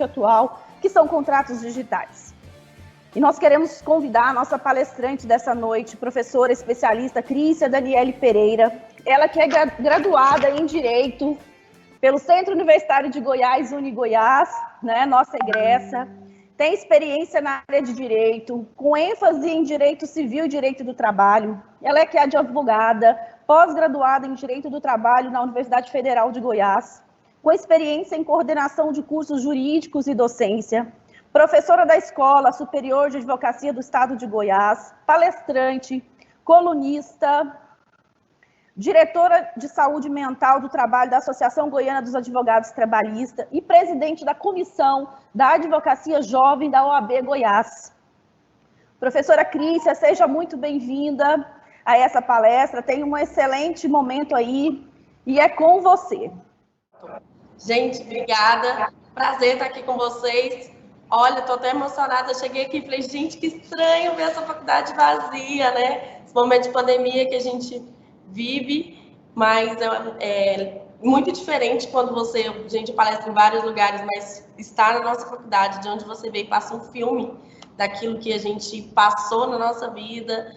noite atual, que são contratos digitais. E nós queremos convidar a nossa palestrante dessa noite, professora especialista Crícia Daniele Pereira, ela que é graduada em Direito pelo Centro Universitário de Goiás, UniGoiás, né, nossa egressa, tem experiência na área de Direito, com ênfase em Direito Civil e Direito do Trabalho. Ela é que é advogada, pós-graduada em Direito do Trabalho na Universidade Federal de Goiás, com experiência em coordenação de cursos jurídicos e docência, professora da Escola Superior de Advocacia do Estado de Goiás, palestrante, colunista, diretora de Saúde Mental do Trabalho da Associação Goiana dos Advogados Trabalhistas e presidente da Comissão da Advocacia Jovem da OAB Goiás. Professora Crícia, seja muito bem-vinda a essa palestra. Tenha um excelente momento aí e é com você. Gente, obrigada. Prazer estar aqui com vocês. Olha, estou até emocionada. Cheguei aqui e falei, gente, que estranho ver essa faculdade vazia, né? Esse momento de pandemia que a gente vive, mas é muito diferente quando a gente palestra em vários lugares, mas estar na nossa faculdade, de onde você veio e passa um filme daquilo que a gente passou na nossa vida,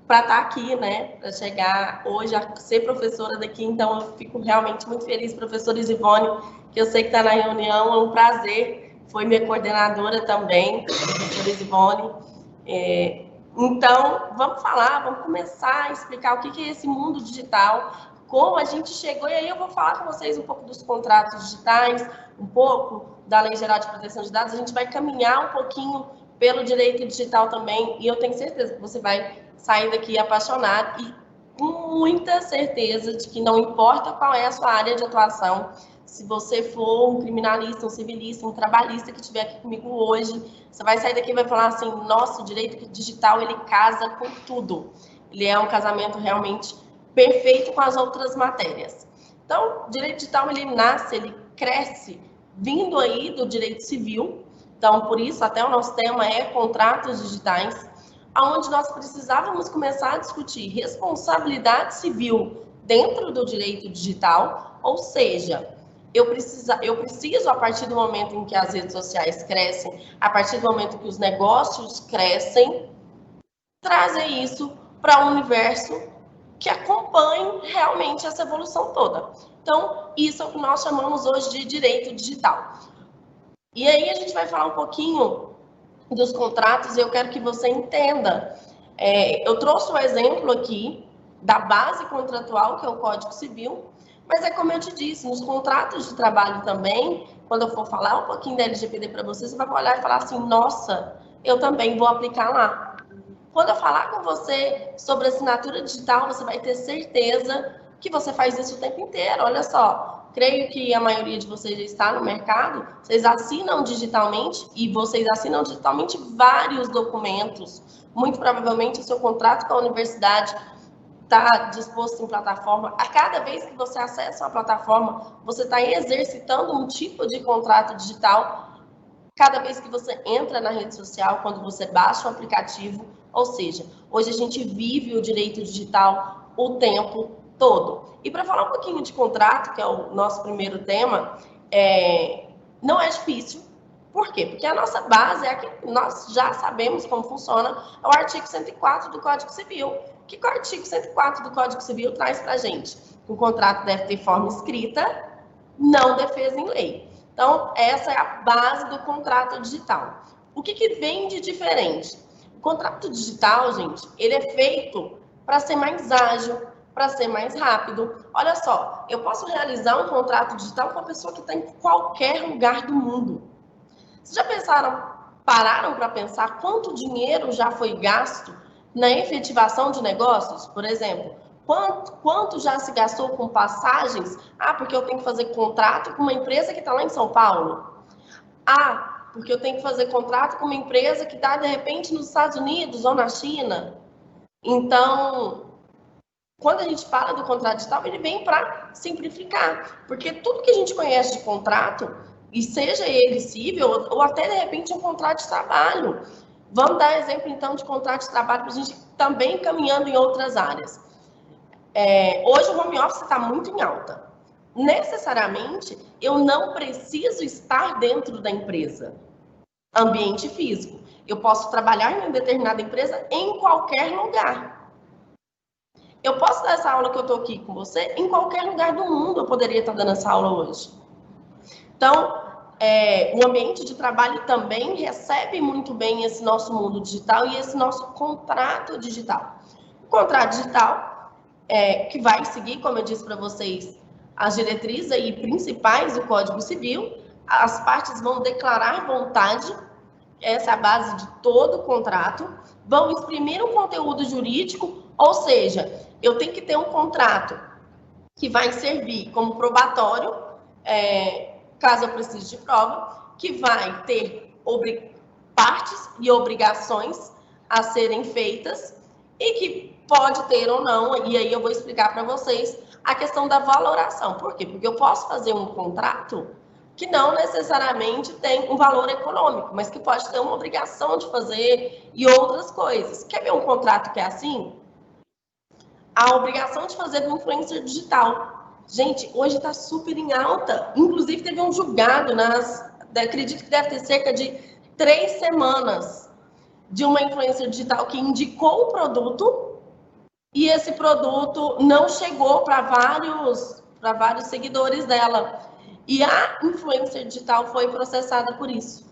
para estar aqui, né, para chegar hoje a ser professora daqui. Então eu fico realmente muito feliz, professora Isivone, que eu sei que está na reunião, é um prazer, foi minha coordenadora também, professora Isivone. Então, vamos começar a explicar o que é esse mundo digital, como a gente chegou, e aí eu vou falar com vocês um pouco dos contratos digitais, um pouco da Lei Geral de Proteção de Dados, a gente vai caminhar um pouquinho pelo direito digital também, e eu tenho certeza que você vai sair daqui apaixonado e com muita certeza de que não importa qual é a sua área de atuação, se você for um criminalista, um civilista, um trabalhista que estiver aqui comigo hoje, você vai sair daqui e vai falar assim, nossa, o direito digital, ele casa com tudo. Ele é um casamento realmente perfeito com as outras matérias. Então, o direito digital, ele nasce, ele cresce, vindo aí do direito civil. Então, por isso, até o nosso tema é contratos digitais, onde nós precisávamos começar a discutir responsabilidade civil dentro do direito digital, ou seja, eu preciso, a partir do momento em que as redes sociais crescem, a partir do momento que os negócios crescem, trazer isso para um universo que acompanhe realmente essa evolução toda. Então, isso é o que nós chamamos hoje de direito digital. E aí a gente vai falar um pouquinho dos contratos e eu quero que você entenda. Eu trouxe o exemplo aqui da base contratual, que é o Código Civil, mas é como eu te disse, nos contratos de trabalho também, quando eu for falar um pouquinho da LGPD para você, você vai olhar e falar assim, nossa, eu também vou aplicar lá. Quando eu falar com você sobre assinatura digital, você vai ter certeza que você faz isso o tempo inteiro. Olha só, creio que a maioria de vocês já está no mercado, vocês assinam digitalmente e vocês assinam digitalmente vários documentos. Muito provavelmente o seu contrato com a universidade está disposto em plataforma. A cada vez que você acessa uma plataforma, você está exercitando um tipo de contrato digital. Cada vez que você entra na rede social, quando você baixa o aplicativo, ou seja, hoje a gente vive o direito digital o tempo todo. E para falar um pouquinho de contrato, que é o nosso primeiro tema, não é difícil. Por quê? Porque a nossa base é que nós já sabemos como funciona, é o artigo 104 do Código Civil. O que o artigo 104 do Código Civil traz para a gente? O contrato deve ter forma escrita, não defesa em lei. Então, essa é a base do contrato digital. O que vem de diferente? O contrato digital, gente, ele é feito para ser mais ágil, para ser mais rápido. Olha só, eu posso realizar um contrato digital com a pessoa que está em qualquer lugar do mundo. Vocês já pararam para pensar quanto dinheiro já foi gasto na efetivação de negócios? Por exemplo, quanto já se gastou com passagens? Porque eu tenho que fazer contrato com uma empresa que está lá em São Paulo. Porque eu tenho que fazer contrato com uma empresa que está, de repente, nos Estados Unidos ou na China. Então, quando a gente fala do contrato digital, ele vem para simplificar. Porque tudo que a gente conhece de contrato, e seja ele civil ou até, de repente, um contrato de trabalho. Vamos dar exemplo, então, de contrato de trabalho para a gente também caminhando em outras áreas. Hoje o home office está muito em alta. necessariamente eu não preciso estar dentro da empresa. Ambiente físico. Eu posso trabalhar em uma determinada empresa em qualquer lugar. Eu posso dar essa aula que eu estou aqui com você em qualquer lugar do mundo. Eu poderia estar dando essa aula hoje. Então, o ambiente de trabalho também recebe muito bem esse nosso mundo digital e esse nosso contrato digital. O contrato digital, que vai seguir, como eu disse para vocês, as diretrizes aí principais do Código Civil, as partes vão declarar vontade, essa é a base de todo o contrato, vão exprimir um conteúdo jurídico, ou seja, eu tenho que ter um contrato que vai servir como probatório, caso eu precise de prova, que vai ter partes e obrigações a serem feitas e que pode ter ou não, e aí eu vou explicar para vocês a questão da valoração. Por quê? Porque eu posso fazer um contrato que não necessariamente tem um valor econômico, mas que pode ter uma obrigação de fazer e outras coisas. Quer ver um contrato que é assim? A obrigação de fazer do influencer digital. Gente, hoje está super em alta. Inclusive, teve um julgado acredito que deve ter cerca de 3 semanas, de uma influencer digital que indicou o produto e esse produto não chegou para vários seguidores dela. E a influencer digital foi processada por isso,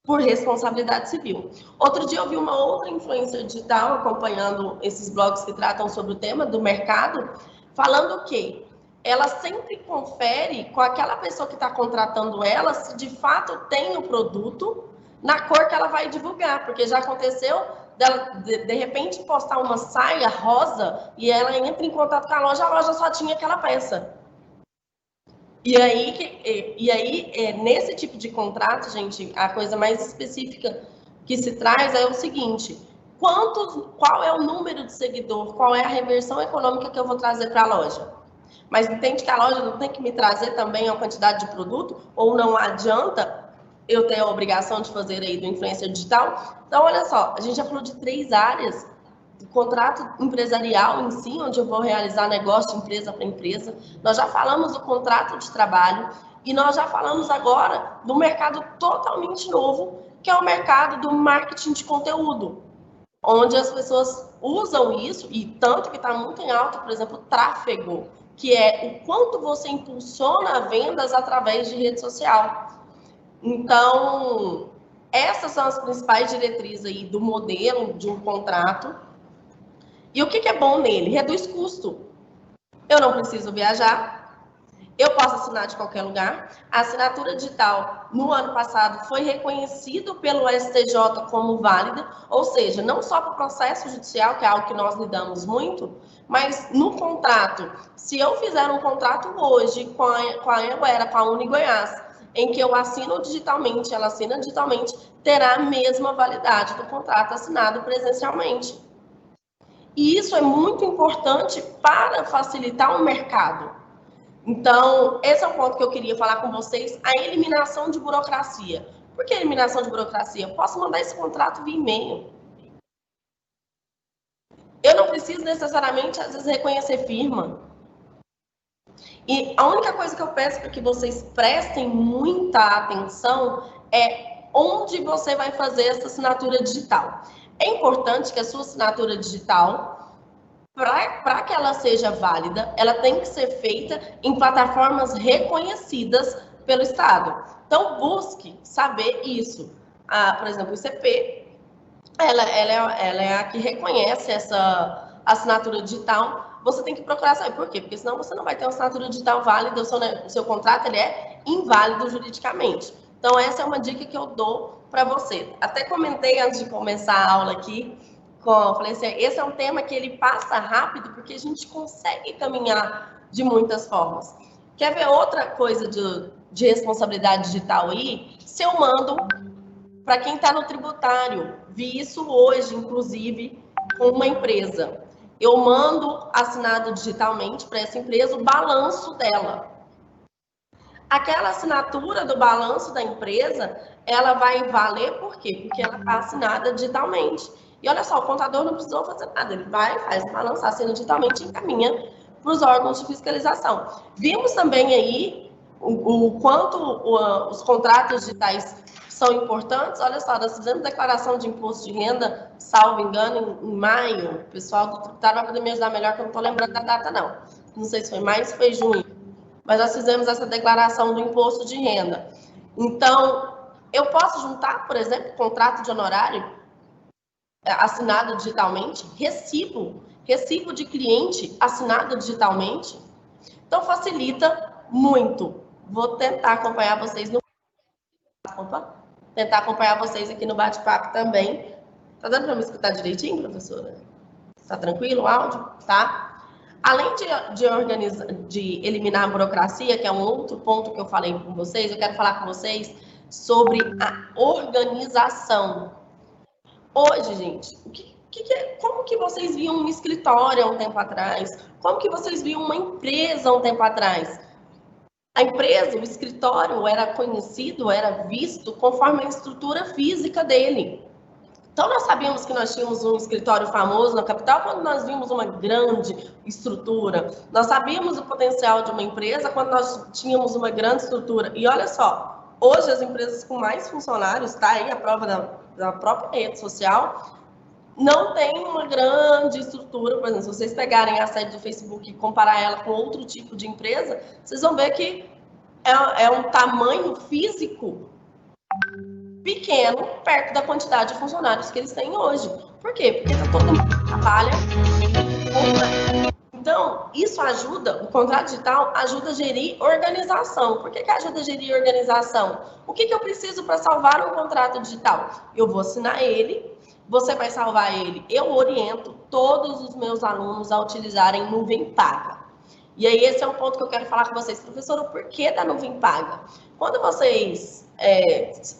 por responsabilidade civil. Outro dia eu vi uma outra influencer digital acompanhando esses blogs que tratam sobre o tema do mercado, falando que ela sempre confere com aquela pessoa que está contratando ela se de fato tem o produto na cor que ela vai divulgar, porque já aconteceu dela, de repente, postar uma saia rosa e ela entra em contato com a loja só tinha aquela peça. E aí, nesse tipo de contrato, gente, a coisa mais específica que se traz é o seguinte: qual é o número de seguidor, qual é a reversão econômica que eu vou trazer para a loja? Mas entende que a loja não tem que me trazer também a quantidade de produto, ou não adianta eu ter a obrigação de fazer aí do influencer digital? Então, olha só, a gente já falou de 3 áreas: do contrato empresarial em si, onde eu vou realizar negócio de empresa para empresa. Nós já falamos do contrato de trabalho e nós já falamos agora do mercado totalmente novo, que é o mercado do marketing de conteúdo, onde as pessoas usam isso, e tanto que está muito em alta, por exemplo, o tráfego, que é o quanto você impulsiona vendas através de rede social. Então, essas são as principais diretrizes aí do modelo de um contrato. E o que é bom nele? Reduz custo. Eu não preciso viajar, eu posso assinar de qualquer lugar. A assinatura digital, no ano passado, foi reconhecido pelo STJ como válida, ou seja, não só para o processo judicial, que é algo que nós lidamos muito, mas no contrato. Se eu fizer um contrato hoje com a Anhanguera, com a UniGoiás, em que eu assino digitalmente, ela assina digitalmente, terá a mesma validade do contrato assinado presencialmente. E isso é muito importante para facilitar o mercado. Então, esse é um ponto que eu queria falar com vocês, a eliminação de burocracia. Por que eliminação de burocracia? Eu posso mandar esse contrato via e-mail. Eu não preciso necessariamente, às vezes, reconhecer firma. E a única coisa que eu peço para que vocês prestem muita atenção é onde você vai fazer essa assinatura digital. É importante que a sua assinatura digital, para que ela seja válida, ela tem que ser feita em plataformas reconhecidas pelo Estado. Então, busque saber isso. Por exemplo, o ICP, ela é a que reconhece essa assinatura digital. Você tem que procurar saber por quê, porque senão você não vai ter uma assinatura digital válida, o seu contrato ele é inválido juridicamente. Então, essa é uma dica que eu dou para você. Até comentei antes de começar a aula aqui, falei assim, esse é um tema que ele passa rápido, porque a gente consegue caminhar de muitas formas. Quer ver outra coisa de responsabilidade digital aí? Se eu mando para quem está no tributário, vi isso hoje, inclusive, com uma empresa. Eu mando assinado digitalmente para essa empresa o balanço dela. Aquela assinatura do balanço da empresa, ela vai valer por quê? Porque ela está assinada digitalmente. E olha só, o contador não precisou fazer nada, ele vai, faz o balanço, assina digitalmente e encaminha para os órgãos de fiscalização. Vimos também aí o quanto os contratos digitais são importantes. Olha só, nós fizemos declaração de imposto de renda, salvo engano, em maio. O pessoal do tributário vai poder me ajudar melhor, que eu não estou lembrando da data, não. Não sei se foi maio, se foi junho. Mas nós fizemos essa declaração do imposto de renda. Então, eu posso juntar, por exemplo, contrato de honorário assinado digitalmente, recibo de cliente assinado digitalmente. Então, facilita muito. Vou tentar acompanhar vocês no... tentar acompanhar vocês aqui no bate-papo também. Tá dando para me escutar direitinho, professora? Tá tranquilo o áudio? Tá? Além de eliminar a burocracia, que é um outro ponto que eu falei com vocês, eu quero falar com vocês sobre a organização. Hoje, gente, como que vocês viam um escritório há um tempo atrás? Como que vocês viam uma empresa há um tempo atrás? A empresa, o escritório, era conhecido, era visto conforme a estrutura física dele. Então, nós sabíamos que nós tínhamos um escritório famoso na capital quando nós vimos uma grande estrutura. Nós sabíamos o potencial de uma empresa quando nós tínhamos uma grande estrutura. E olha só, hoje as empresas com mais funcionários, tá aí a prova da própria rede social, não tem uma grande estrutura. Por exemplo, se vocês pegarem a sede do Facebook e comparar ela com outro tipo de empresa, vocês vão ver que é um tamanho físico pequeno perto da quantidade de funcionários que eles têm hoje. Por quê? Porque todo mundo trabalha. Então, isso ajuda, o contrato digital ajuda a gerir organização. Por que ajuda a gerir organização? O que eu preciso para salvar um contrato digital? Eu vou assinar ele, você vai salvar ele. Eu oriento todos os meus alunos a utilizarem nuvem paga. E aí, esse é um ponto que eu quero falar com vocês. Professor, o porquê da nuvem paga? Quando vocês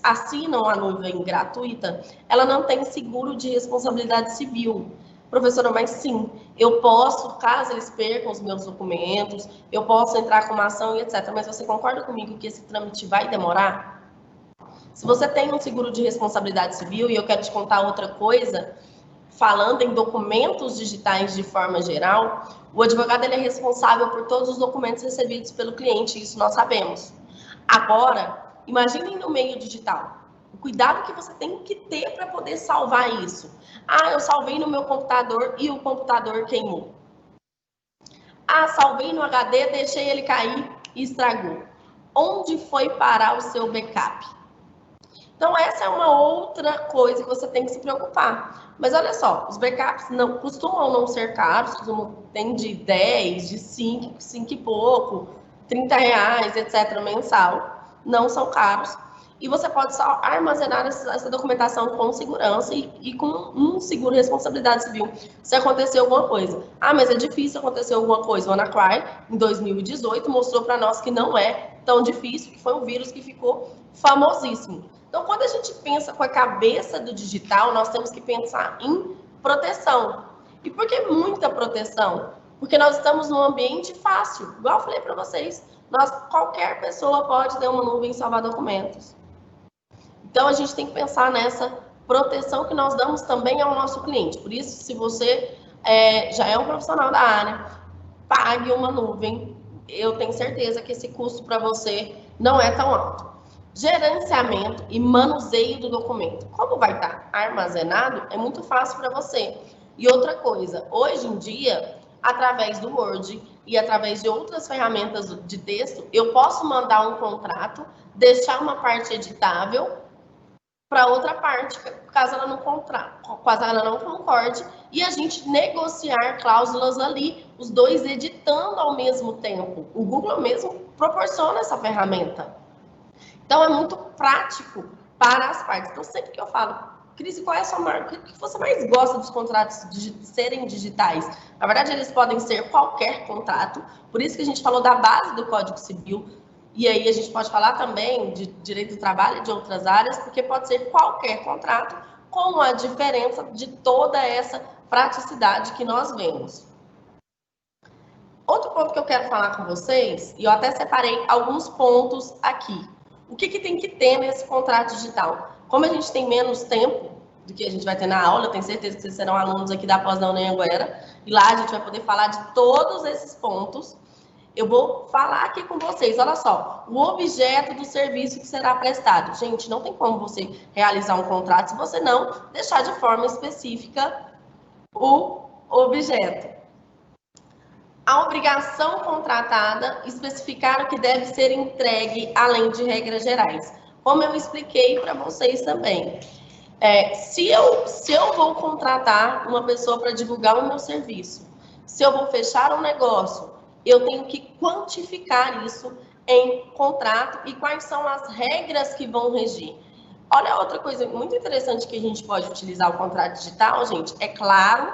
assinam a nuvem gratuita, ela não tem seguro de responsabilidade civil. Professora, mas sim, eu posso, caso eles percam os meus documentos, eu posso entrar com uma ação e etc. Mas você concorda comigo que esse trâmite vai demorar? Se você tem um seguro de responsabilidade civil, e eu quero te contar outra coisa, falando em documentos digitais de forma geral, o advogado ele é responsável por todos os documentos recebidos pelo cliente, isso nós sabemos. Agora, imaginem no meio digital, o cuidado que você tem que ter para poder salvar isso. Ah, eu salvei no meu computador e o computador queimou. Ah, salvei no HD, deixei ele cair e estragou. Onde foi parar o seu backup? Então, essa é uma outra coisa que você tem que se preocupar. Mas olha só, os backups costumam não ser caros, tem de 10, de 5 e pouco, R$30, etc., mensal. Não são caros. E você pode só armazenar essa documentação com segurança e com um seguro de responsabilidade civil, se acontecer alguma coisa. Ah, mas é difícil acontecer alguma coisa. O WannaCry, em 2018, mostrou para nós que não é tão difícil, que foi um vírus que ficou famosíssimo. Então, quando a gente pensa com a cabeça do digital, nós temos que pensar em proteção. E por que muita proteção? Porque nós estamos num ambiente fácil. Igual eu falei para vocês, qualquer pessoa pode ter uma nuvem e salvar documentos. Então, a gente tem que pensar nessa proteção que nós damos também ao nosso cliente. Por isso, se você já é um profissional da área, pague uma nuvem. Eu tenho certeza que esse custo para você não é tão alto. Gerenciamento e manuseio do documento. Como vai estar armazenado, é muito fácil para você. E outra coisa, hoje em dia, através do Word e através de outras ferramentas de texto, eu posso mandar um contrato, deixar uma parte editável para outra parte, caso ela não concorde, e a gente negociar cláusulas ali, os dois editando ao mesmo tempo. O Google mesmo proporciona essa ferramenta. Então, é muito prático para as partes. Então, sempre que eu falo, Cris, qual é a sua marca? O que você mais gosta dos contratos de serem digitais? Na verdade, eles podem ser qualquer contrato. Por isso que a gente falou da base do Código Civil. E aí, a gente pode falar também de direito do trabalho e de outras áreas, porque pode ser qualquer contrato, com a diferença de toda essa praticidade que nós vemos. Outro ponto que eu quero falar com vocês, e eu até separei alguns pontos aqui. O que tem que ter nesse contrato digital? Como a gente tem menos tempo, do que a gente vai ter na aula. Eu tenho certeza que vocês serão alunos aqui da pós da Anhanguera. E lá a gente vai poder falar de todos esses pontos. Eu vou falar aqui com vocês, olha só, o objeto do serviço que será prestado. Gente, não tem como você realizar um contrato se você não deixar de forma específica o objeto. A obrigação contratada, especificar o que deve ser entregue, além de regras gerais. Como eu expliquei para vocês também. Se eu vou contratar uma pessoa para divulgar o meu serviço, se eu vou fechar um negócio, eu tenho que quantificar isso em contrato e quais são as regras que vão regir. Olha, outra coisa muito interessante que a gente pode utilizar o contrato digital, gente, é claro,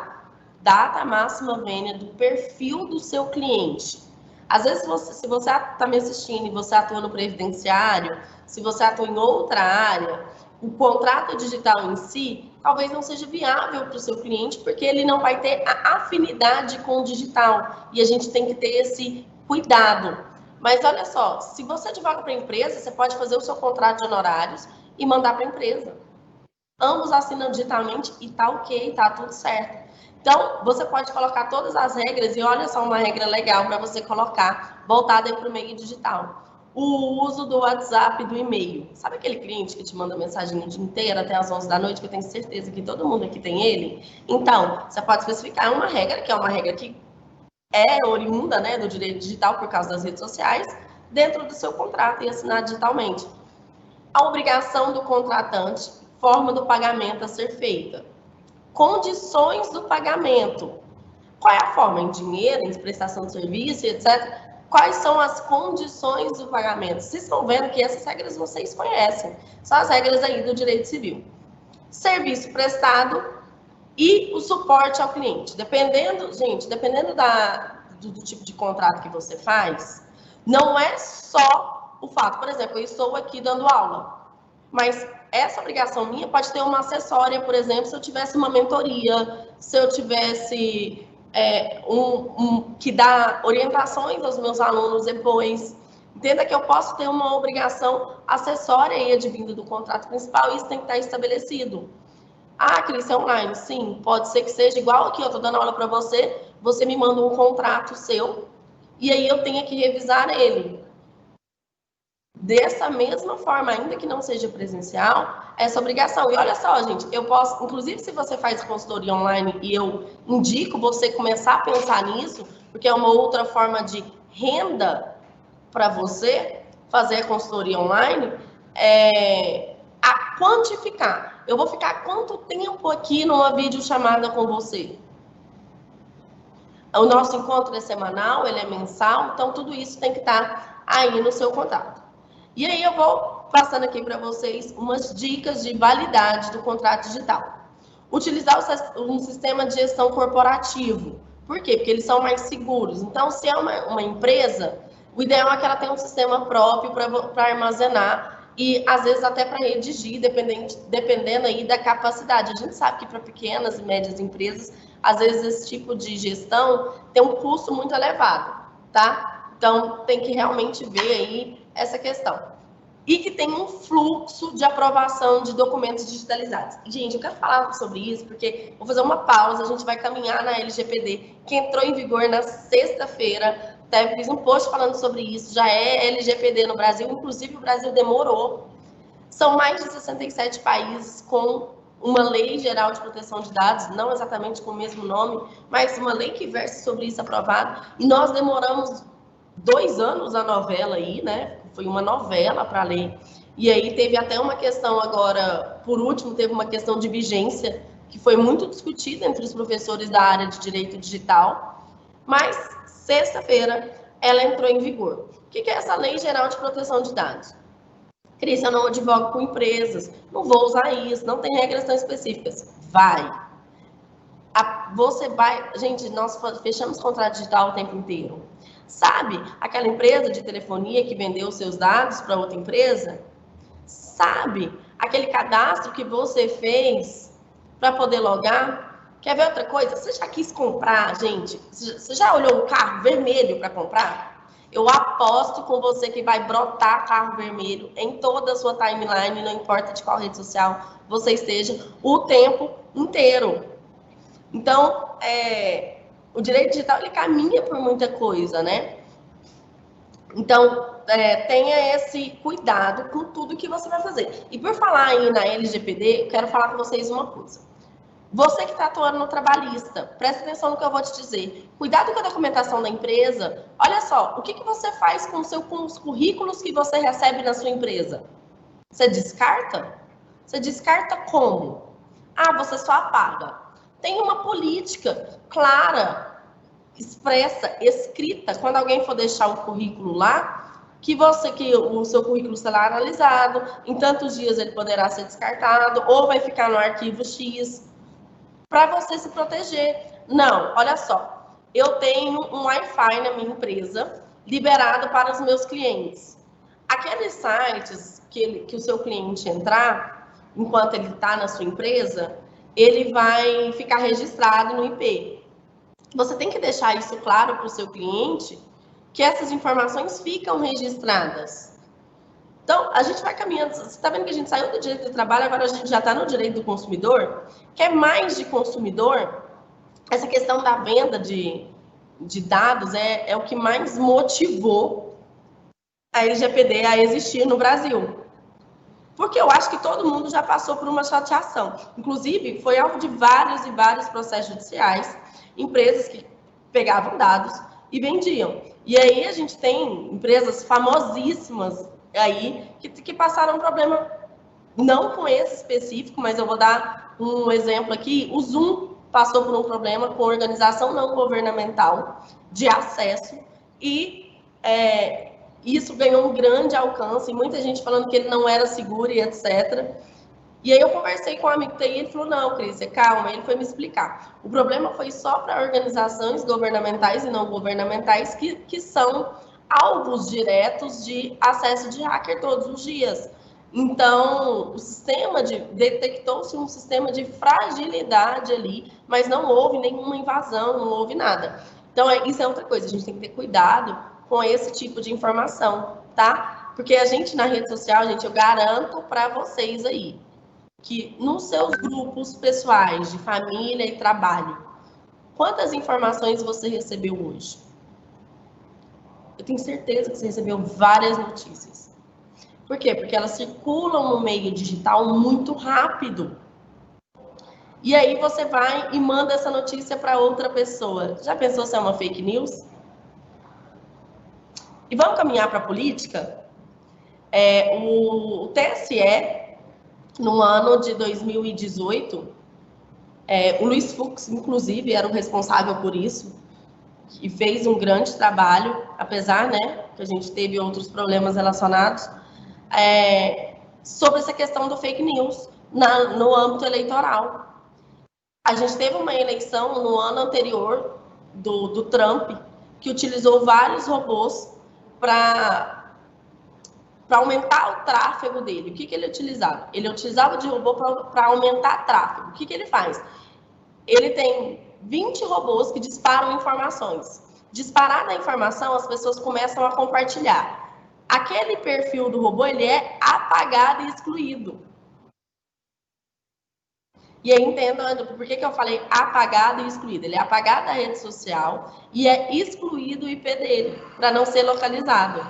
data máxima vênia do perfil do seu cliente. Às vezes, se você está me assistindo e você atua no previdenciário, se você atua em outra área, o contrato digital em si talvez não seja viável para o seu cliente, porque ele não vai ter a afinidade com o digital. E a gente tem que ter esse cuidado. Mas olha só, se você advoga para a empresa, você pode fazer o seu contrato de honorários e mandar para a empresa. Ambos assinam digitalmente e tá ok, tá tudo certo. Então, você pode colocar todas as regras, e olha só uma regra legal para você colocar, voltada para o meio digital. O uso do WhatsApp e do e-mail. Sabe aquele cliente que te manda mensagem o dia inteiro, até às 11 da noite, que eu tenho certeza que todo mundo aqui tem ele? Então, você pode especificar uma regra, que é uma regra que é oriunda, né, do direito digital por causa das redes sociais, dentro do seu contrato e assinar digitalmente. A obrigação do contratante, forma do pagamento a ser feita. Condições do pagamento. Qual é a forma? Em dinheiro, em prestação de serviço, etc. Quais são as condições do pagamento? Vocês estão vendo que essas regras vocês conhecem. São as regras aí do direito civil. Serviço prestado e o suporte ao cliente. Dependendo, gente, dependendo do tipo de contrato que você faz, não é só o fato. Por exemplo, eu estou aqui dando aula, mas essa obrigação minha pode ter uma acessória, por exemplo, se eu tivesse uma mentoria, se eu tivesse que dá orientações aos meus alunos depois. Entenda que eu posso ter uma obrigação acessória aí advindo do contrato principal e isso tem que estar estabelecido. Ah, Cris, é online? Sim, pode ser que seja igual aqui, eu estou dando aula para você, você me manda um contrato seu e aí eu tenho que revisar ele. Dessa mesma forma, ainda que não seja presencial, essa obrigação. E olha só, gente, eu posso, inclusive se você faz consultoria online e eu indico você começar a pensar nisso, porque é uma outra forma de renda para você fazer a consultoria online, a quantificar. Eu vou ficar quanto tempo aqui numa videochamada com você? O nosso encontro é semanal, ele é mensal, então tudo isso tem que estar aí no seu contrato. E aí eu vou passando aqui para vocês umas dicas de validade do contrato digital. Utilizar um sistema de gestão corporativo. Por quê? Porque eles são mais seguros. Então, se é uma empresa, o ideal é que ela tenha um sistema próprio para armazenar e, às vezes, até para redigir, dependendo aí da capacidade. A gente sabe que para pequenas e médias empresas, às vezes, esse tipo de gestão tem um custo muito elevado, tá? Então, tem que realmente ver aí essa questão. E que tem um fluxo de aprovação de documentos digitalizados. Gente, eu quero falar sobre isso, porque vou fazer uma pausa, a gente vai caminhar na LGPD, que entrou em vigor na sexta-feira. Até fiz um post falando sobre isso, já é LGPD no Brasil, inclusive o Brasil demorou. São mais de 67 países com uma lei geral de proteção de dados, não exatamente com o mesmo nome, mas uma lei que versa sobre isso aprovada. E nós demoramos 2 anos a novela aí, né? Foi uma novela para a lei. E aí teve até uma questão agora, por último, teve uma questão de vigência, que foi muito discutida entre os professores da área de direito digital. Mas, sexta-feira, ela entrou em vigor. O que é essa Lei Geral de Proteção de Dados? Cris, eu não advogo com empresas, não vou usar isso, não tem regras tão específicas. Você vai... Gente, nós fechamos contrato digital o tempo inteiro. Sabe aquela empresa de telefonia que vendeu seus dados para outra empresa? Sabe aquele cadastro que você fez para poder logar? Quer ver outra coisa? Você já quis comprar, gente? Você já olhou um carro vermelho para comprar? Eu aposto com você que vai brotar carro vermelho em toda a sua timeline, não importa de qual rede social você esteja, o tempo inteiro. Então, o direito digital, ele caminha por muita coisa, né? Então, tenha esse cuidado com tudo que você vai fazer. E por falar aí na LGPD, eu quero falar com vocês uma coisa. Você que está atuando no trabalhista, presta atenção no que eu vou te dizer. Cuidado com a documentação da empresa. Olha só, o que você faz com os currículos que você recebe na sua empresa? Você descarta? Você descarta como? Ah, você só apaga. Tem uma política clara, expressa, escrita, quando alguém for deixar um currículo lá, que o seu currículo será analisado, em tantos dias ele poderá ser descartado, ou vai ficar no arquivo X, para você se proteger. Não, olha só, eu tenho um Wi-Fi na minha empresa, liberado para os meus clientes. Aqueles sites que o seu cliente entrar, enquanto ele está na sua empresa, ele vai ficar registrado no IP. Você tem que deixar isso claro para o seu cliente, que essas informações ficam registradas. Então, a gente vai caminhando. Você está vendo que a gente saiu do direito do trabalho, agora a gente já está no direito do consumidor. Quer mais de consumidor? Essa questão da venda de dados é o que mais motivou a LGPD a existir no Brasil. Porque eu acho que todo mundo já passou por uma chateação. Inclusive, foi alvo de vários e vários processos judiciais, empresas que pegavam dados e vendiam. E aí a gente tem empresas famosíssimas aí que passaram um problema, não com esse específico, mas eu vou dar um exemplo aqui. O Zoom passou por um problema com organização não governamental de acesso e isso ganhou um grande alcance, e muita gente falando que ele não era seguro e etc. E aí eu conversei com um amigo TI e ele falou, não, Cris, calma, ele foi me explicar. O problema foi só para organizações governamentais e não governamentais que são alvos diretos de acesso de hacker todos os dias. Então, detectou-se um sistema de fragilidade ali, mas não houve nenhuma invasão, não houve nada. Então, isso é outra coisa, a gente tem que ter cuidado com esse tipo de informação, tá? Porque a gente na rede social, gente, eu garanto para vocês aí, que nos seus grupos pessoais de família e trabalho, quantas informações você recebeu hoje? Eu tenho certeza que você recebeu várias notícias. Por quê? Porque elas circulam no meio digital muito rápido. E aí você vai e manda essa notícia para outra pessoa. Já pensou se é uma fake news? E vamos caminhar para a política? O TSE, no ano de 2018, o Luiz Fux, inclusive, era o responsável por isso, e fez um grande trabalho, apesar, né, que a gente teve outros problemas relacionados, sobre essa questão do fake news no âmbito eleitoral. A gente teve uma eleição no ano anterior do Trump, que utilizou vários robôs para aumentar o tráfego dele. O que ele utilizava? Ele utilizava de robô para aumentar o tráfego. O que ele faz? Ele tem 20 robôs que disparam informações. Disparada a informação, as pessoas começam a compartilhar. Aquele perfil do robô, ele é apagado e excluído. E aí, entenda por que eu falei apagado e excluído. Ele é apagado da rede social e é excluído o IP dele, para não ser localizado.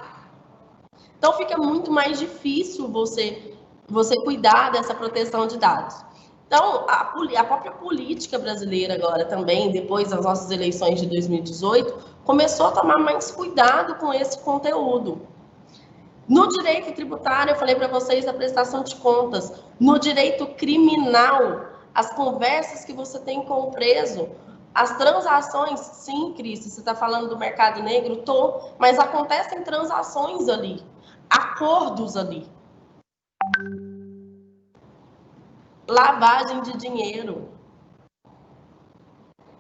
Então, fica muito mais difícil você cuidar dessa proteção de dados. Então, a própria política brasileira agora também, depois das nossas eleições de 2018, começou a tomar mais cuidado com esse conteúdo. No direito tributário, eu falei para vocês da prestação de contas. No direito criminal, as conversas que você tem com o preso, as transações, sim, Cris, você está falando do mercado negro? Mas acontecem transações ali, acordos ali. Lavagem de dinheiro.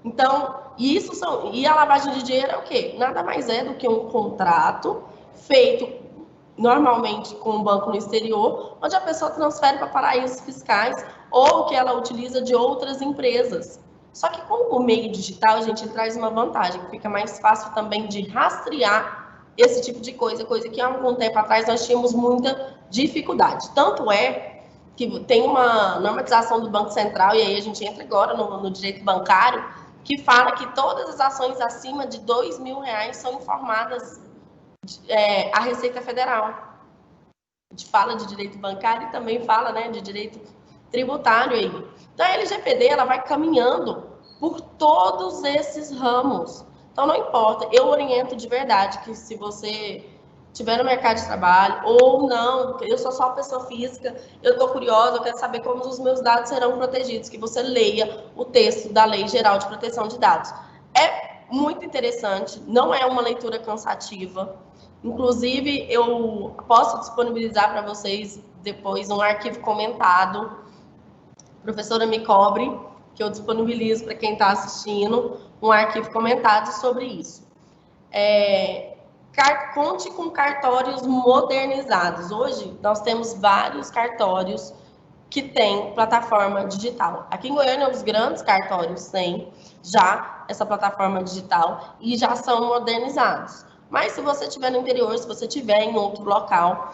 Então, e a lavagem de dinheiro é o quê? Nada mais é do que um contrato feito normalmente com um banco no exterior, onde a pessoa transfere para paraísos fiscais ou que ela utiliza de outras empresas. Só que com o meio digital, a gente traz uma vantagem, fica mais fácil também de rastrear esse tipo de coisa que há algum tempo atrás nós tínhamos muita dificuldade. Tanto é que tem uma normatização do Banco Central, e aí a gente entra agora no direito bancário, que fala que todas as ações acima de R$2.000 são informadas à Receita Federal. A gente fala de direito bancário e também fala, né, de direito tributário aí. Então, a LGPD, ela vai caminhando por todos esses ramos. Então, não importa, eu oriento de verdade que se você estiver no mercado de trabalho ou não, eu sou só pessoa física, eu estou curiosa, eu quero saber como os meus dados serão protegidos, que você leia o texto da Lei Geral de Proteção de Dados. É muito interessante, não é uma leitura cansativa. Inclusive, eu posso disponibilizar para vocês depois um arquivo comentado. A professora me cobre, que eu disponibilizo para quem está assistindo, um arquivo comentado sobre isso. Conte com cartórios modernizados. Hoje, nós temos vários cartórios que têm plataforma digital. Aqui em Goiânia, os grandes cartórios têm já essa plataforma digital e já são modernizados. Mas se você estiver no interior, se você estiver em outro local,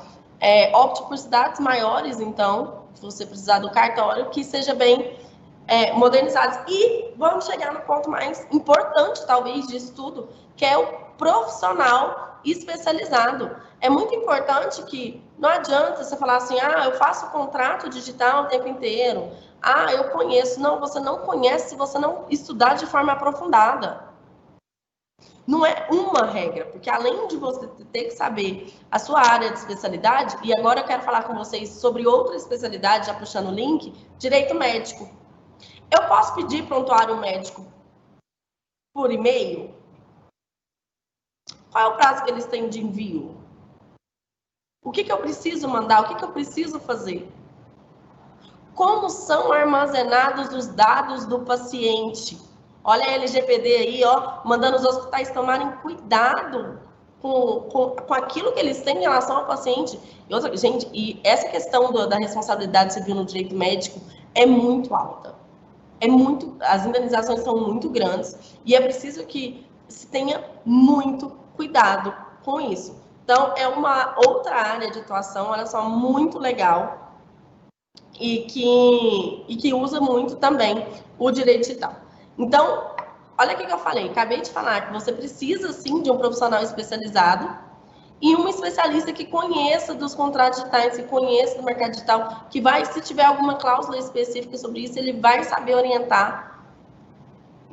opte por cidades maiores, então, se você precisar do cartório, que seja bem modernizados. E vamos chegar no ponto mais importante, talvez, disso tudo, que é o profissional especializado. É muito importante que não adianta você falar assim, eu faço contrato digital o tempo inteiro, eu conheço. Não, você não conhece se você não estudar de forma aprofundada. Não é uma regra, porque além de você ter que saber a sua área de especialidade, e agora eu quero falar com vocês sobre outra especialidade, já puxando o link, direito médico. Eu posso pedir prontuário médico por e-mail? Qual é o prazo que eles têm de envio? O que eu preciso mandar? O que eu preciso fazer? Como são armazenados os dados do paciente? Olha a LGPD aí, mandando os hospitais tomarem cuidado com aquilo que eles têm em relação ao paciente. E essa questão da responsabilidade civil no direito médico é muito alta. As indenizações são muito grandes e é preciso que se tenha muito cuidado com isso. Então, é uma outra área de atuação, olha só, muito legal e que usa muito também o direito digital. Então, olha o que eu falei, acabei de falar que você precisa, sim, de um profissional especializado e um especialista que conheça dos contratos digitais, que conheça do mercado digital, que vai, se tiver alguma cláusula específica sobre isso, ele vai saber orientar.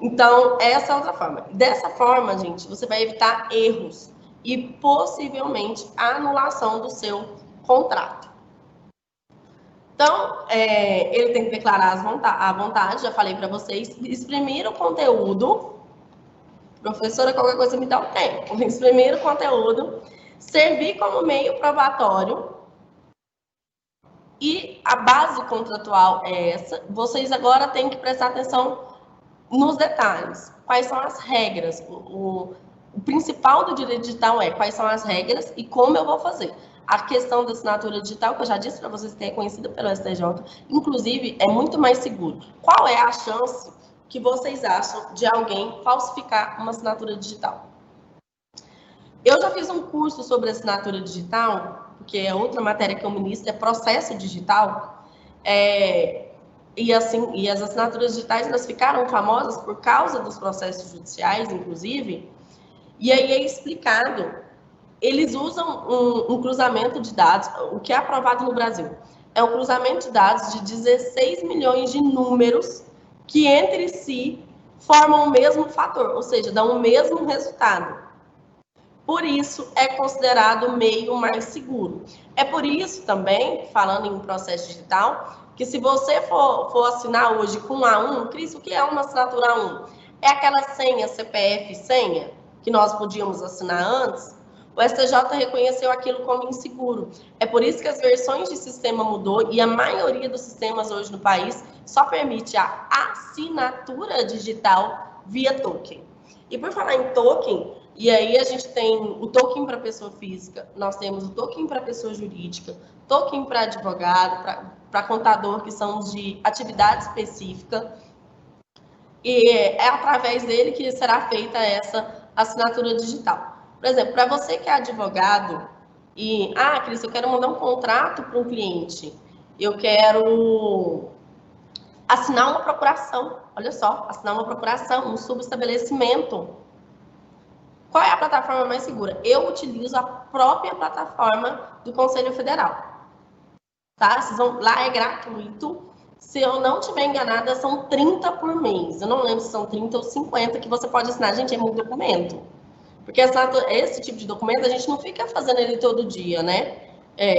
Então, essa é outra forma. Dessa forma, gente, você vai evitar erros e possivelmente a anulação do seu contrato. Então, ele tem que declarar à vontade, já falei para vocês, exprimir o conteúdo. Professora, qualquer coisa me dá um tempo. Exprimir o conteúdo, servir como meio probatório. E a base contratual é essa. Vocês agora têm que prestar atenção nos detalhes. Quais são as regras? O principal do direito digital é quais são as regras e como eu vou fazer. A questão da assinatura digital, que eu já disse para vocês que é conhecida pelo STJ, inclusive, é muito mais seguro. Qual é a chance que vocês acham de alguém falsificar uma assinatura digital? Eu já fiz um curso sobre assinatura digital, porque é outra matéria que eu ministro, é processo digital, e as assinaturas digitais, elas ficaram famosas por causa dos processos judiciais, inclusive, e aí é explicado. Eles usam um cruzamento de dados, o que é aprovado no Brasil. É um cruzamento de dados de 16 milhões de números que entre si formam o mesmo fator, ou seja, dão o mesmo resultado. Por isso, é considerado o meio mais seguro. É por isso também, falando em processo digital, que se você for assinar hoje com A1, Cris, o que é uma assinatura A1? É aquela senha, CPF senha, que nós podíamos assinar antes. O STJ reconheceu aquilo como inseguro. É por isso que as versões de sistema mudou e a maioria dos sistemas hoje no país só permite a assinatura digital via token. E por falar em token, e aí a gente tem o token para pessoa física, nós temos o token para pessoa jurídica, token para advogado, para contador, que são de atividade específica. E é através dele que será feita essa assinatura digital. Por exemplo, para você que é advogado e, Cris, eu quero mandar um contrato para um cliente, eu quero assinar uma procuração, olha só, assinar uma procuração, um subestabelecimento. Qual é a plataforma mais segura? Eu utilizo a própria plataforma do Conselho Federal. Tá? Lá é gratuito. Se eu não estiver enganada, são 30 por mês. Eu não lembro se são 30 ou 50 que você pode assinar. Gente, é muito documento. Porque esse tipo de documento a gente não fica fazendo ele todo dia, né?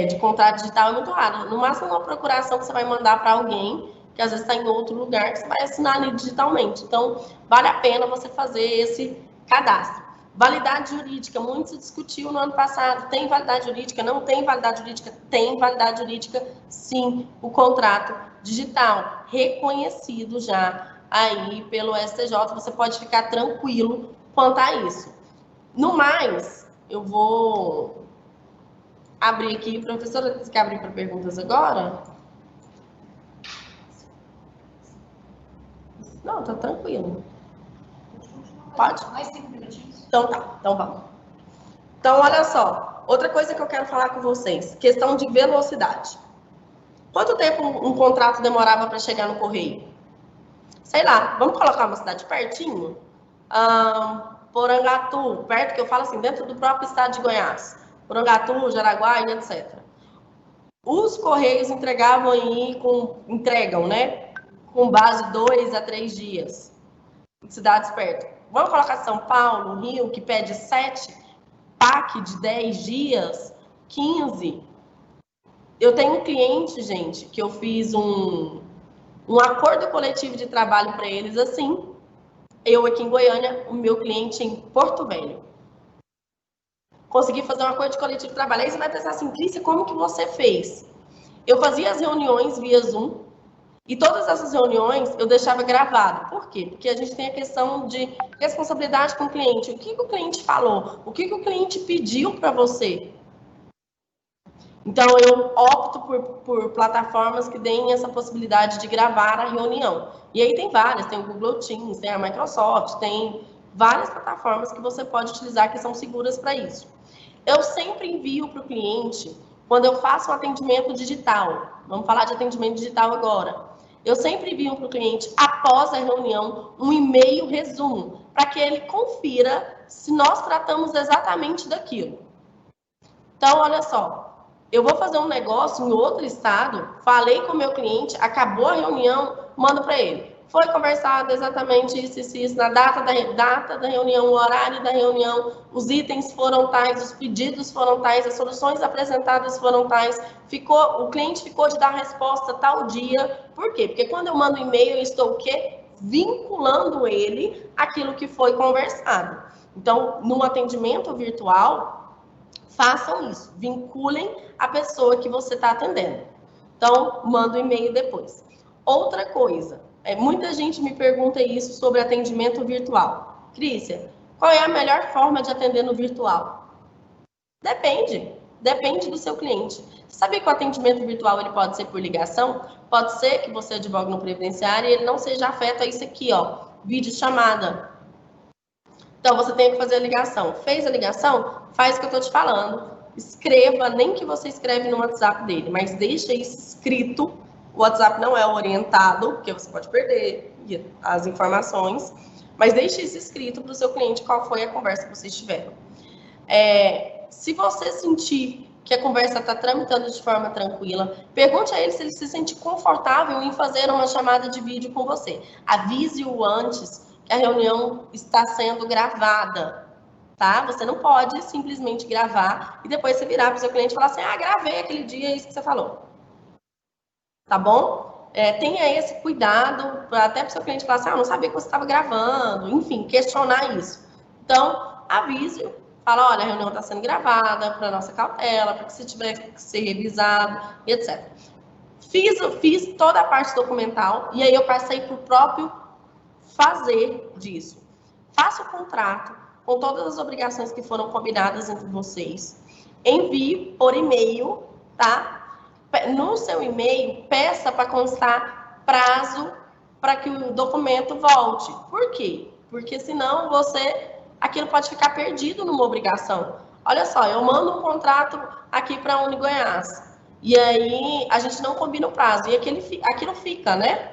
De contrato digital é muito raro. No máximo, uma procuração que você vai mandar para alguém, que às vezes está em outro lugar, que você vai assinar ali digitalmente. Então, vale a pena você fazer esse cadastro. Validade jurídica, muito se discutiu no ano passado. Tem validade jurídica? Não tem validade jurídica? Tem validade jurídica, sim. O contrato digital, reconhecido já aí pelo STJ. Você pode ficar tranquilo quanto a isso. No mais, eu vou abrir aqui. Professora, você quer abrir para perguntas agora? Não, tá tranquilo. Pode? Mais 5 minutinhos. Então tá, então vamos. Então, olha só. Outra coisa que eu quero falar com vocês. Questão de velocidade. Quanto tempo um contrato demorava para chegar no correio? Sei lá, vamos colocar uma cidade pertinho? Porangatu, perto, que eu falo assim, dentro do próprio estado de Goiás. Porangatu, Jaraguá e etc. Os Correios entregam, né? Com base 2 a 3 dias. Cidades perto. Vamos colocar São Paulo, Rio, que pede 7, PAC de 10 dias, 15. Eu tenho um cliente, gente, que eu fiz um acordo coletivo de trabalho para eles assim. Eu aqui em Goiânia, o meu cliente em Porto Velho. Consegui fazer um acordo coletivo de trabalho. Aí você vai pensar assim, Cris, como que você fez? Eu fazia as reuniões via Zoom e todas essas reuniões eu deixava gravado. Por quê? Porque a gente tem a questão de responsabilidade com o cliente. O que o cliente falou? O que o cliente pediu para você? Então, eu opto por plataformas que deem essa possibilidade de gravar a reunião. E aí tem várias, tem o Google Teams, tem a Microsoft, tem várias plataformas que você pode utilizar que são seguras para isso. Eu sempre envio para o cliente, quando eu faço um atendimento digital, vamos falar de atendimento digital agora, eu sempre envio para o cliente, após a reunião, um e-mail resumo, para que ele confira se nós tratamos exatamente daquilo. Então, olha só. Eu vou fazer um negócio em outro estado, falei com o meu cliente, acabou a reunião, mando para ele. Foi conversado exatamente isso, na data da reunião, o horário da reunião, os itens foram tais, os pedidos foram tais, as soluções apresentadas foram tais, o cliente ficou de dar resposta tal dia. Por quê? Porque quando eu mando e-mail, eu estou o quê? Vinculando ele àquilo que foi conversado. Então, no atendimento virtual, façam isso, vinculem a pessoa que você está atendendo. Então, manda o e-mail depois. Outra coisa, muita gente me pergunta isso sobre atendimento virtual. Crícia, qual é a melhor forma de atender no virtual? Depende do seu cliente. Você sabia que o atendimento virtual ele pode ser por ligação? Pode ser que você advogue no previdenciário e ele não seja afeto a isso aqui, ó, videochamada. Então, você tem que fazer a ligação. Fez a ligação? Faz o que eu estou te falando. Escreva, nem que você escreve no WhatsApp dele, mas deixa isso escrito. O WhatsApp não é orientado, porque você pode perder as informações, mas deixe isso escrito para o seu cliente qual foi a conversa que vocês tiveram. Se você sentir que a conversa está tramitando de forma tranquila, pergunte a ele se ele se sente confortável em fazer uma chamada de vídeo com você. Avise-o antes que a reunião está sendo gravada, tá? Você não pode simplesmente gravar e depois você virar para o seu cliente e falar assim, gravei aquele dia, é isso que você falou. Tá bom? Tenha esse cuidado, até para o seu cliente falar assim, não sabia que você estava gravando, enfim, questionar isso. Então, avise-o, fala, olha, a reunião está sendo gravada para nossa cautela, para que se tiver que ser revisado, etc. Fiz toda a parte documental e aí eu passei para o próprio fazer disso. Faça o contrato com todas as obrigações que foram combinadas entre vocês. Envie por e-mail, tá? No seu e-mail, peça para constar prazo para que o documento volte. Por quê? Porque senão você aquilo pode ficar perdido numa obrigação. Olha só, eu mando um contrato aqui para a UniGoiás, e aí a gente não combina o prazo, e aquilo fica, né?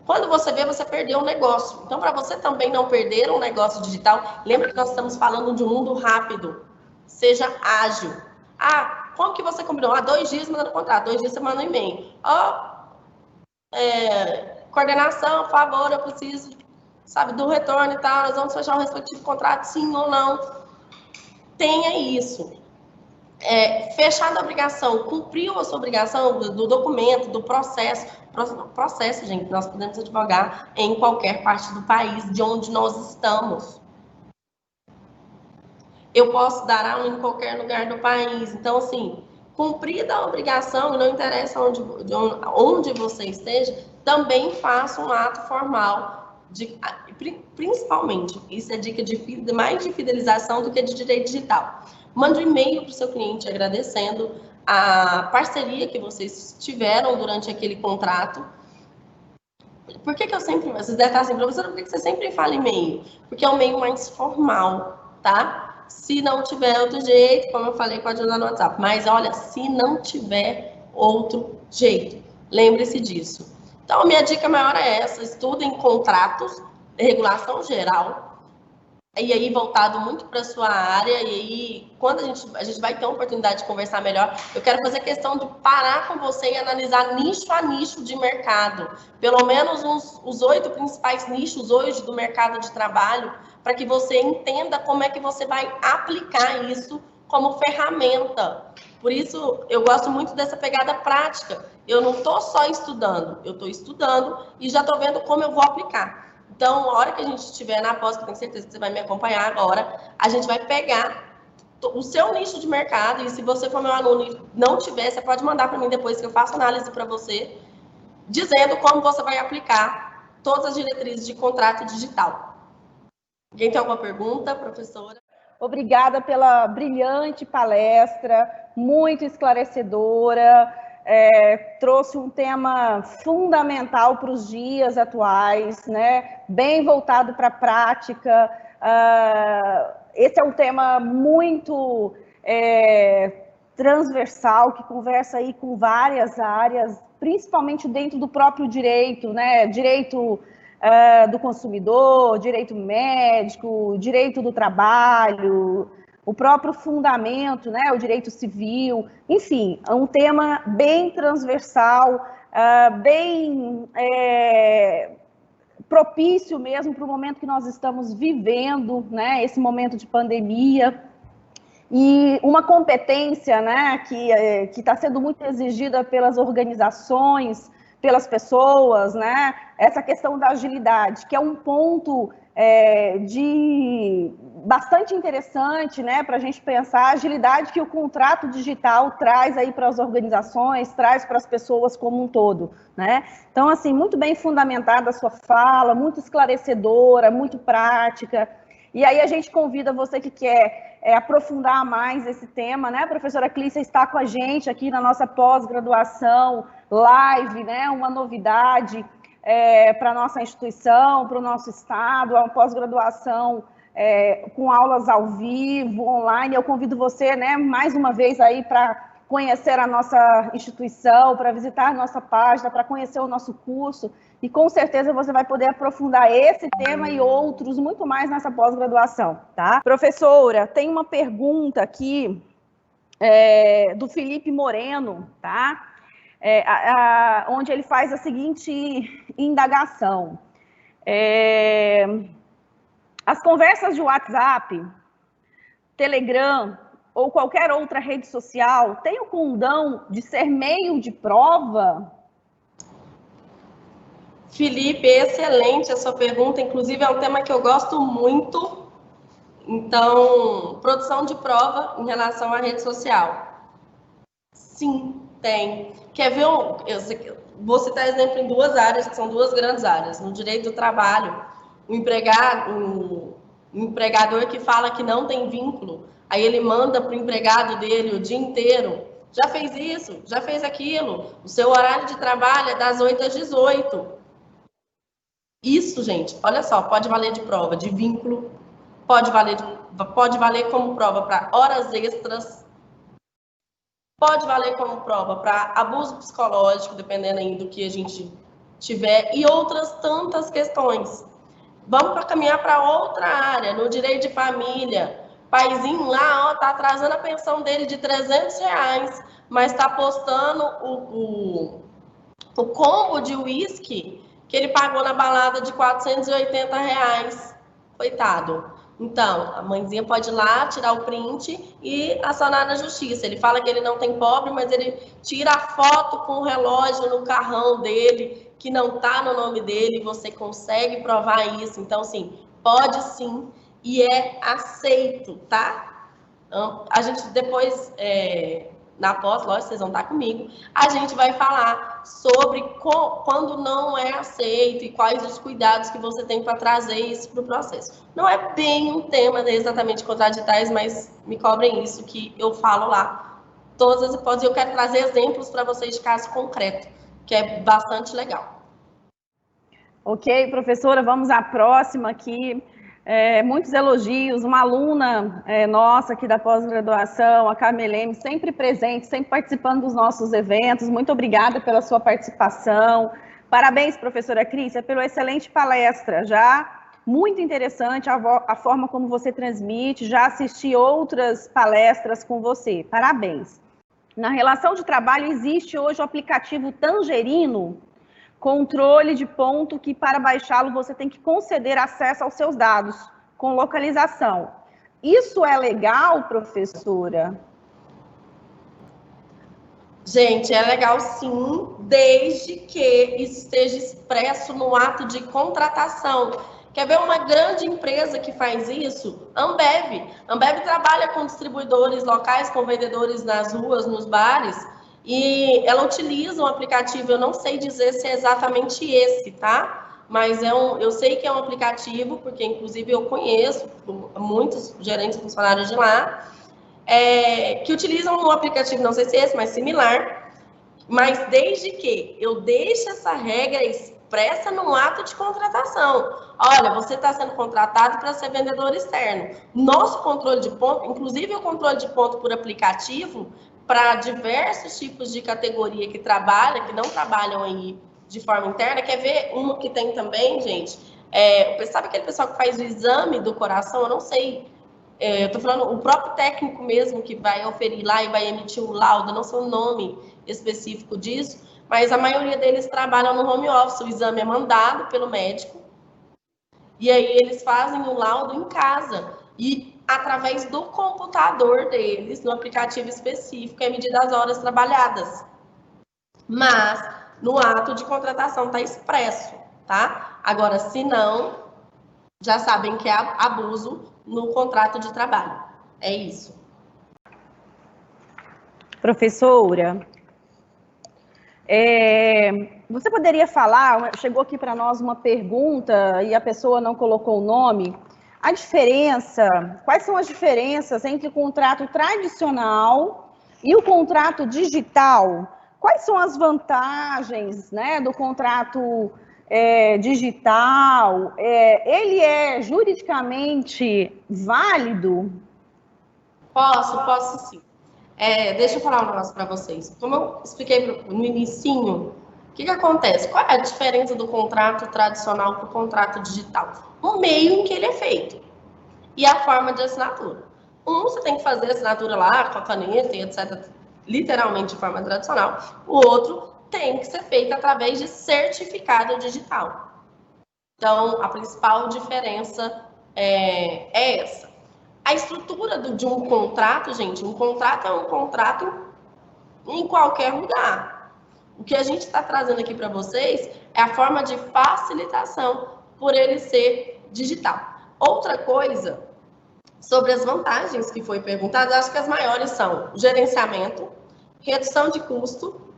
Quando você vê, você perdeu um negócio. Então, para você também não perder um negócio digital, lembra que nós estamos falando de um mundo rápido. Seja ágil. Ah, como que você combinou? 2 dias mandando contrato, 2 dias você manda um e-mail. Coordenação, por favor, eu preciso, sabe, do retorno e tal, nós vamos fechar o respectivo contrato, sim ou não. Tenha isso. Fechar a obrigação, cumpriu a sua obrigação do documento, do processo, gente, nós podemos advogar em qualquer parte do país de onde nós estamos. Eu posso dar aula em qualquer lugar do país. Então, assim, cumprida a obrigação, e não interessa onde você esteja, também faça um ato formal, principalmente, isso é dica mais de fidelização do que de direito digital. Mande um e-mail para o seu cliente agradecendo a parceria que vocês tiveram durante aquele contrato. Por que eu sempre... Vocês devem estar assim, professora, por que você sempre fala e-mail? Porque é um meio mais formal, tá? Se não tiver outro jeito, como eu falei, pode usar no WhatsApp. Mas, olha, se não tiver outro jeito, lembre-se disso. Então, a minha dica maior é essa. Estudem contratos, regulação geral, e aí voltado muito para a sua área, e aí quando a gente vai ter uma oportunidade de conversar melhor, eu quero fazer questão de parar com você e analisar nicho a nicho de mercado, pelo menos os 8 principais nichos hoje do mercado de trabalho, para que você entenda como é que você vai aplicar isso como ferramenta. Por isso, eu gosto muito dessa pegada prática. Eu não estou só estudando, eu estou estudando e já estou vendo como eu vou aplicar. Então, a hora que a gente estiver na pós, que eu tenho certeza que você vai me acompanhar agora, a gente vai pegar o seu nicho de mercado, e se você for meu aluno e não tiver, você pode mandar para mim depois que eu faço análise para você, dizendo como você vai aplicar todas as diretrizes de contrato digital. Alguém tem alguma pergunta, professora? Obrigada pela brilhante palestra, muito esclarecedora. Trouxe um tema fundamental para os dias atuais, né? Bem voltado para a prática. Esse é um tema muito transversal, que conversa aí com várias áreas, principalmente dentro do próprio direito, né? Direito do consumidor, direito médico, direito do trabalho, o próprio fundamento, né, o direito civil, enfim, é um tema bem transversal, bem propício mesmo para o momento que nós estamos vivendo, né, esse momento de pandemia, e uma competência, né, que está sendo muito exigida pelas organizações, pelas pessoas, né, essa questão da agilidade, que é um ponto bastante interessante, né, para a gente pensar a agilidade que o contrato digital traz aí para as organizações, traz para as pessoas como um todo, né? Então, assim, muito bem fundamentada a sua fala, muito esclarecedora, muito prática. E aí a gente convida você que quer aprofundar mais esse tema, né? A professora Clícia está com a gente aqui na nossa pós-graduação, live, né? Uma novidade para a nossa instituição, para o nosso estado, uma pós-graduação com aulas ao vivo, online. Eu convido você, né, mais uma vez aí para conhecer a nossa instituição, para visitar a nossa página, para conhecer o nosso curso, e com certeza você vai poder aprofundar esse tema e outros muito mais nessa pós-graduação, tá? Professora, tem uma pergunta aqui do Felipe Moreno, tá? Onde ele faz a seguinte indagação. As conversas de WhatsApp, Telegram ou qualquer outra rede social têm o condão de ser meio de prova? Felipe, excelente a sua pergunta, inclusive é um tema que eu gosto muito. Então, produção de prova em relação à rede social. Sim, tem. Quer ver? Vou citar exemplo em 2 áreas, que são 2 grandes áreas. No direito do trabalho, o empregador que fala que não tem vínculo, aí ele manda para o empregado dele o dia inteiro. Já fez isso, já fez aquilo. O seu horário de trabalho é das 8 às 18. Isso, gente, olha só, pode valer de prova, de vínculo, pode valer como prova para horas extras, pode valer como prova para abuso psicológico, dependendo aí do que a gente tiver, e outras tantas questões. Vamos caminhar para outra área, no direito de família. Paizinho lá, ó, tá atrasando a pensão dele de R$300, mas tá postando o combo de uísque que ele pagou na balada de R$480. Coitado. Então, a mãezinha pode ir lá, tirar o print e acionar na justiça. Ele fala que ele não tem pobre, mas ele tira a foto com o relógio no carrão dele, que não está no nome dele, você consegue provar isso. Então, sim, pode sim, e é aceito, tá? A gente depois, na pós, lógico, vocês vão estar comigo, a gente vai falar sobre quando não é aceito e quais os cuidados que você tem para trazer isso para o processo. Não é bem um tema exatamente contraditais, mas me cobrem isso que eu falo lá. Todas as hipóteses, eu quero trazer exemplos para vocês de caso concreto, que é bastante legal. Ok, professora, vamos à próxima aqui. Muitos elogios, uma aluna nossa aqui da pós-graduação, a Carmelene, sempre presente, sempre participando dos nossos eventos. Muito obrigada pela sua participação. Parabéns, professora Crícia, pela excelente palestra. Já muito interessante a forma como você transmite. Já assisti outras palestras com você. Parabéns. Na relação de trabalho, existe hoje o aplicativo Tangerino, controle de ponto, que para baixá-lo você tem que conceder acesso aos seus dados com localização. Isso é legal, professora? Gente, é legal sim, desde que isso esteja expresso no ato de contratação. Quer ver uma grande empresa que faz isso? Ambev. Ambev trabalha com distribuidores locais, com vendedores nas ruas, nos bares, e ela utiliza um aplicativo, eu não sei dizer se é exatamente esse, tá? Mas eu sei que é um aplicativo, porque inclusive eu conheço muitos gerentes e funcionários de lá, que utilizam um aplicativo, não sei se é esse, mas similar, mas desde que eu deixe essa regra expressa no ato de contratação. Olha, você está sendo contratado para ser vendedor externo. Nosso controle de ponto, inclusive o controle de ponto por aplicativo, para diversos tipos de categoria que trabalham, que não trabalham aí de forma interna. Quer ver uma que tem também, gente? Sabe aquele pessoal que faz o exame do coração? Eu não sei, eu estou falando o próprio técnico mesmo que vai oferir lá e vai emitir o laudo, não sei o nome específico disso, mas a maioria deles trabalham no home office. O exame é mandado pelo médico e aí eles fazem o laudo em casa e através do computador deles, no aplicativo específico, é medida as horas trabalhadas. Mas no ato de contratação está expresso, tá? Agora, se não, já sabem que é abuso no contrato de trabalho. É isso. Professora, você poderia falar, chegou aqui para nós uma pergunta e a pessoa não colocou o nome, quais são as diferenças entre o contrato tradicional e o contrato digital? Quais são as vantagens, né, do contrato digital? Ele é juridicamente válido? Posso sim. Deixa eu falar um negócio para vocês. Como eu expliquei no inicinho, o que acontece? Qual é a diferença do contrato tradicional para o contrato digital? O meio em que ele é feito e a forma de assinatura. Você tem que fazer a assinatura lá com a caneta e etc., literalmente de forma tradicional. O outro tem que ser feito através de certificado digital. Então, a principal diferença é essa. A estrutura de um contrato, gente, um contrato é um contrato em qualquer lugar. O que a gente está trazendo aqui para vocês é a forma de facilitação por ele ser digital. Outra coisa sobre as vantagens que foi perguntada, acho que as maiores são gerenciamento, redução de custo,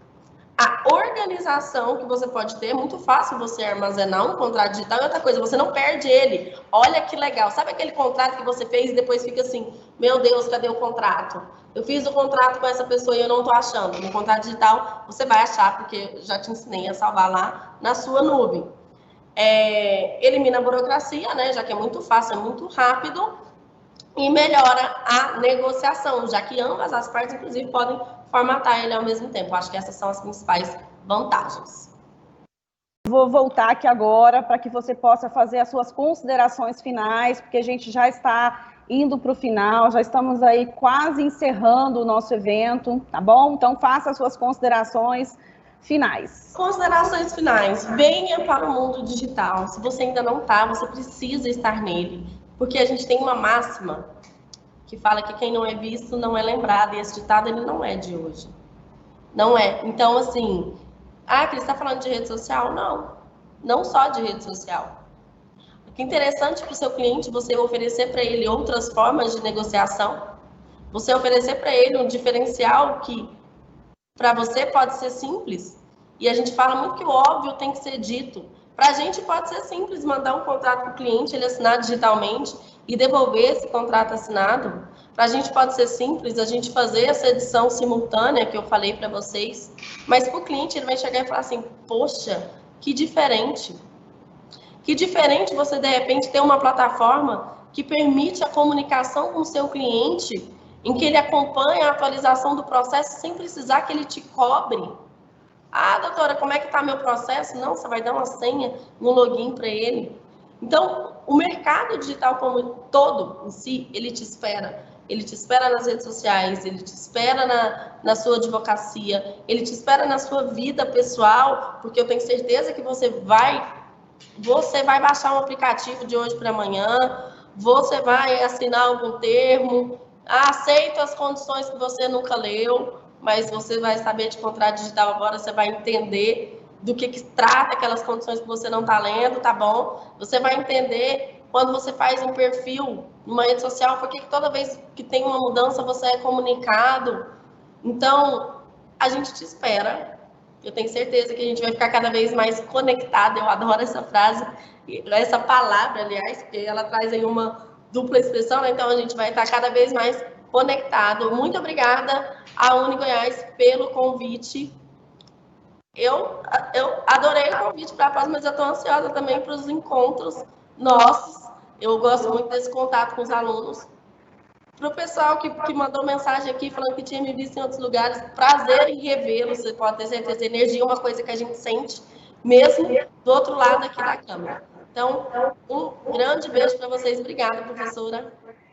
a organização que você pode ter. É muito fácil você armazenar um contrato digital. E outra coisa, você não perde ele. Olha que legal. Sabe aquele contrato que você fez e depois fica assim, meu Deus, cadê o contrato? Eu fiz o contrato com essa pessoa e eu não estou achando. No contrato digital, você vai achar, porque já te ensinei a salvar lá na sua nuvem. elimina a burocracia, né, já que é muito fácil, é muito rápido, e melhora a negociação, já que ambas as partes, inclusive, podem formatar ele ao mesmo tempo. Acho que essas são as principais vantagens. Vou voltar aqui agora para que você possa fazer as suas considerações finais, porque a gente já está indo para o final, já estamos aí quase encerrando o nosso evento, tá bom? Então, faça as suas considerações finais. Considerações finais. Venha para o mundo digital. Se você ainda não está, você precisa estar nele. Porque a gente tem uma máxima que fala que quem não é visto não é lembrado. E esse ditado, ele não é de hoje. Não é. Então, assim... Cris, está falando de rede social? Não. Não só de rede social. O que é interessante para o seu cliente, você oferecer para ele outras formas de negociação. Você oferecer para ele um diferencial que para você pode ser simples. E a gente fala muito que o óbvio tem que ser dito. Para a gente pode ser simples mandar um contrato para o cliente, ele assinar digitalmente e devolver esse contrato assinado. Para a gente pode ser simples a gente fazer essa edição simultânea que eu falei para vocês. Mas para o cliente ele vai chegar e falar assim, poxa, que diferente. Que diferente você, de repente, ter uma plataforma que permite a comunicação com o seu cliente, em que ele acompanha a atualização do processo sem precisar que ele te cobre. Doutora, como é que está meu processo? Não, você vai dar uma senha, um login para ele. Então, o mercado digital como todo em si, ele te espera. Ele te espera nas redes sociais, ele te espera na sua advocacia, ele te espera na sua vida pessoal, porque eu tenho certeza que você vai baixar um aplicativo de hoje para amanhã, você vai assinar algum termo, aceita as condições que você nunca leu, mas você vai saber de contrato digital agora, você vai entender do que trata aquelas condições que você não está lendo, tá bom? Você vai entender quando você faz um perfil numa rede social, porque toda vez que tem uma mudança você é comunicado. Então, a gente te espera. Eu tenho certeza que a gente vai ficar cada vez mais conectado. Eu adoro essa frase, essa palavra, aliás, porque ela traz aí uma dupla expressão, né? Então a gente vai estar cada vez mais conectado. Muito obrigada à UniGoiás pelo convite. Eu adorei o convite para a pós, mas eu estou ansiosa também para os encontros nossos. Eu gosto muito desse contato com os alunos. Para o pessoal que mandou mensagem aqui falando que tinha me visto em outros lugares, prazer em revê-los. Você pode ter certeza, energia é uma coisa que a gente sente mesmo do outro lado aqui da câmera. Então, um grande beijo para vocês. Obrigada, professora.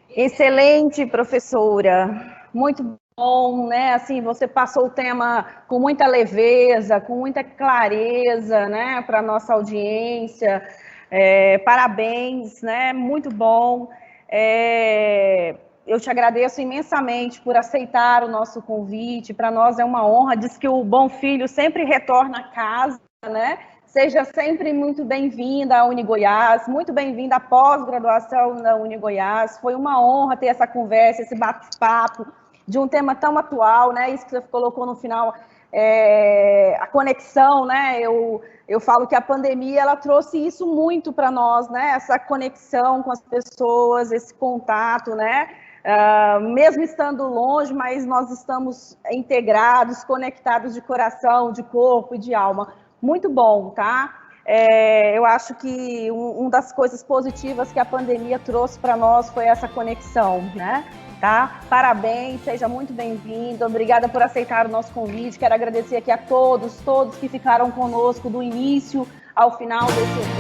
Excelente, professora. Muito bom, né? Assim, você passou o tema com muita leveza, com muita clareza, né, para a nossa audiência. Parabéns, né? Muito bom. Eu te agradeço imensamente por aceitar o nosso convite. Para nós é uma honra. Diz que o bom filho sempre retorna a casa, né? Seja sempre muito bem-vinda à UniGoiás, muito bem-vinda à pós-graduação da UniGoiás. Foi uma honra ter essa conversa, esse bate-papo de um tema tão atual, né? Isso que você colocou no final, a conexão, né? Eu falo que a pandemia, ela trouxe isso muito para nós, né? Essa conexão com as pessoas, esse contato, né? Mesmo estando longe, mas nós estamos integrados, conectados de coração, de corpo e de alma. Muito bom, tá? Eu acho que uma das coisas positivas que a pandemia trouxe para nós foi essa conexão, né? Tá? Parabéns, seja muito bem-vindo. Obrigada por aceitar o nosso convite. Quero agradecer aqui a todos que ficaram conosco do início ao final desse evento.